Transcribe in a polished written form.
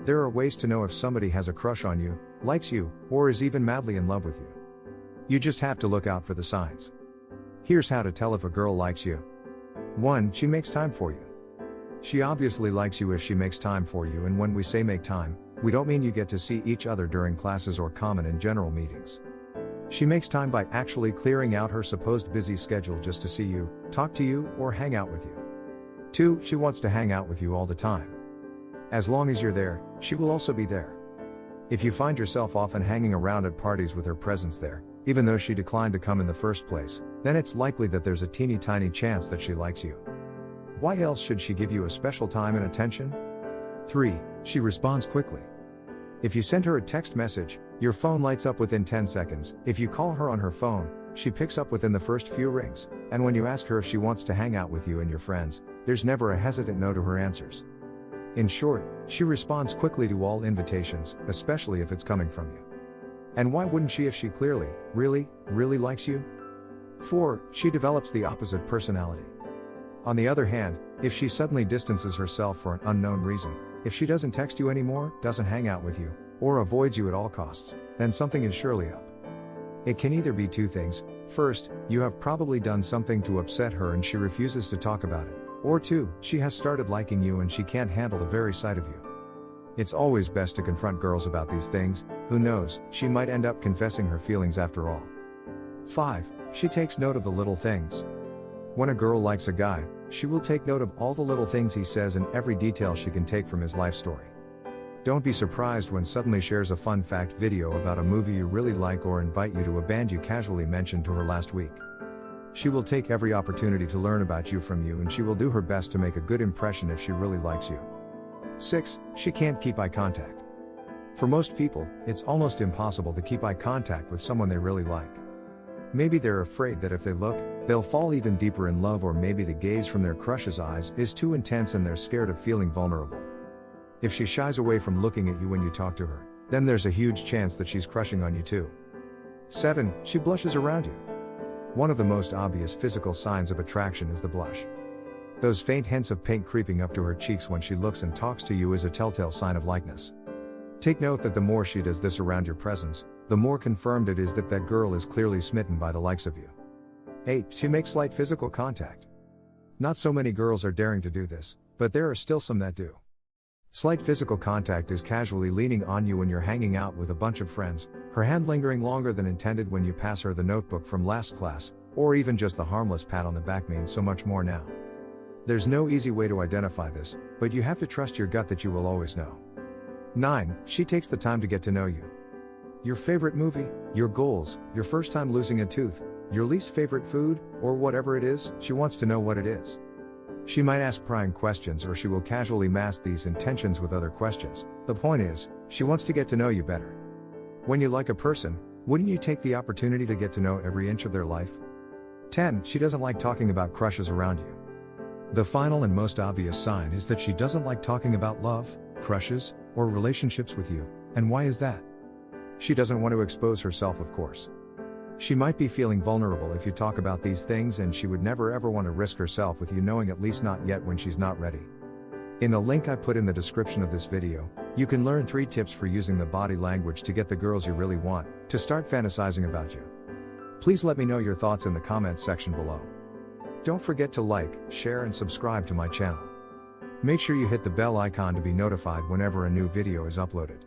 There are ways to know if somebody has a crush on you, likes you, or is even madly in love with you. You just have to look out for the signs. Here's how to tell if a girl likes you. 1. She makes time for you. She obviously likes you if she makes time for you, and when we say make time, we don't mean you get to see each other during classes or common and general meetings. She makes time by actually clearing out her supposed busy schedule just to see you, talk to you, or hang out with you. 2. She wants to hang out with you all the time. As long as you're there, she will also be there. If you find yourself often hanging around at parties with her presence there, even though she declined to come in the first place, then it's likely that there's a teeny tiny chance that she likes you. Why else should she give you a special time and attention? 3. She responds quickly. If you send her a text message, your phone lights up within 10 seconds. If you call her on her phone, she picks up within the first few rings, and when you ask her if she wants to hang out with you and your friends, there's never a hesitant no to her answers. In short, she responds quickly to all invitations, especially if it's coming from you. And why wouldn't she if she clearly, really likes you? 4. She develops the opposite personality. On the other hand, if she suddenly distances herself for an unknown reason, if she doesn't text you anymore, doesn't hang out with you, or avoids you at all costs, then something is surely up. It can either be two things. First, you have probably done something to upset her and she refuses to talk about it. Or 2, she has started liking you and she can't handle the very sight of you. It's always best to confront girls about these things. Who knows, she might end up confessing her feelings after all. 5. She takes note of the little things. When a girl likes a guy, she will take note of all the little things he says and every detail she can take from his life story. Don't be surprised when suddenly shares a fun fact video about a movie you really like or invite you to a band you casually mentioned to her last week. She will take every opportunity to learn about you from you, and she will do her best to make a good impression if she really likes you. 6. She can't keep eye contact. For most people, it's almost impossible to keep eye contact with someone they really like. Maybe they're afraid that if they look, they'll fall even deeper in love, or maybe the gaze from their crush's eyes is too intense and they're scared of feeling vulnerable. If she shies away from looking at you when you talk to her, then there's a huge chance that she's crushing on you too. 7. She blushes around you. One of the most obvious physical signs of attraction is the blush. Those faint hints of pink creeping up to her cheeks when she looks and talks to you is a telltale sign of likeness. Take note that the more she does this around your presence, the more confirmed it is that that girl is clearly smitten by the likes of you. 8. She makes slight physical contact. Not so many girls are daring to do this, but there are still some that do. Slight physical contact is casually leaning on you when you're hanging out with a bunch of friends, her hand lingering longer than intended when you pass her the notebook from last class, or even just the harmless pat on the back means so much more now. There's no easy way to identify this, but you have to trust your gut that you will always know. 9. She takes the time to get to know you. Your favorite movie, your goals, your first time losing a tooth, your least favorite food, or whatever it is, she wants to know what it is. She might ask prying questions, or she will casually mask these intentions with other questions. The point is, she wants to get to know you better. When you like a person, wouldn't you take the opportunity to get to know every inch of their life? 10. She doesn't like talking about crushes around you. The final and most obvious sign is that she doesn't like talking about love, crushes, or relationships with you. And why is that? She doesn't want to expose herself, of course. She might be feeling vulnerable if you talk about these things, and she would never ever want to risk herself with you knowing, at least not yet, when she's not ready. In the link I put in the description of this video, you can learn 3 tips for using the body language to get the girls you really want to start fantasizing about you. Please let me know your thoughts in the comments section below. Don't forget to like, share and subscribe to my channel. Make sure you hit the bell icon to be notified whenever a new video is uploaded.